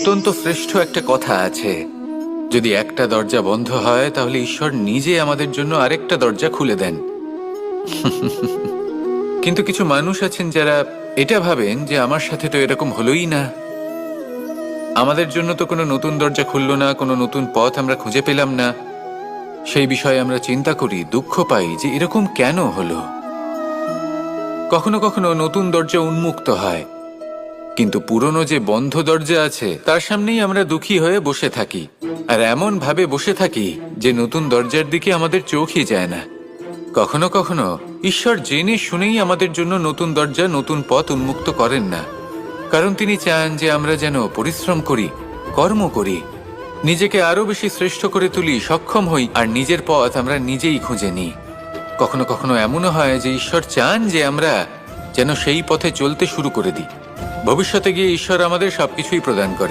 অত্যন্ত শ্রেষ্ঠ একটা কথা আছে, যদি একটা দরজা বন্ধ হয় তাহলে ঈশ্বর নিজে আমাদের জন্য আরেকটা দরজা খুলে দেন। কিন্তু কিছু মানুষ আছেন যারা এটা ভাবেন যে আমার সাথে তো এরকম হলোই না, আমাদের জন্য তো কোনো নতুন দরজা খুললো না, কোনো নতুন পথ আমরা খুঁজে পেলাম না। সেই বিষয়ে আমরা চিন্তা করি, দুঃখ পাই যে এরকম কেন হলো। কখনো কখনো নতুন দরজা উন্মুক্ত হয়, কিন্তু পুরনো যে বন্ধ দরজা আছে তার সামনেই আমরা দুঃখী হয়ে বসে থাকি, আর এমন ভাবে বসে থাকি যে নতুন দরজার দিকে আমাদের চোখই যায় না। কখনো কখনো ঈশ্বর জেনে শুনেই আমাদের জন্য নতুন দরজা, নতুন পথ উন্মুক্ত করেন না, কারণ তিনি চান যে আমরা যেন পরিশ্রম করি, কর্ম করি, নিজেকে আরো বেশি শ্রেষ্ঠ করে তুলি, সক্ষম হই, আর নিজের পথ আমরা নিজেই খুঁজে নিই। কখনো কখনো এমনও হয় যে ঈশ্বর চান যে আমরা যেন সেই পথে চলতে শুরু করে দিই। ভবিষ্যতে গিয়ে ঈশ্বর আমাদের সবকিছুই প্রদান করেন,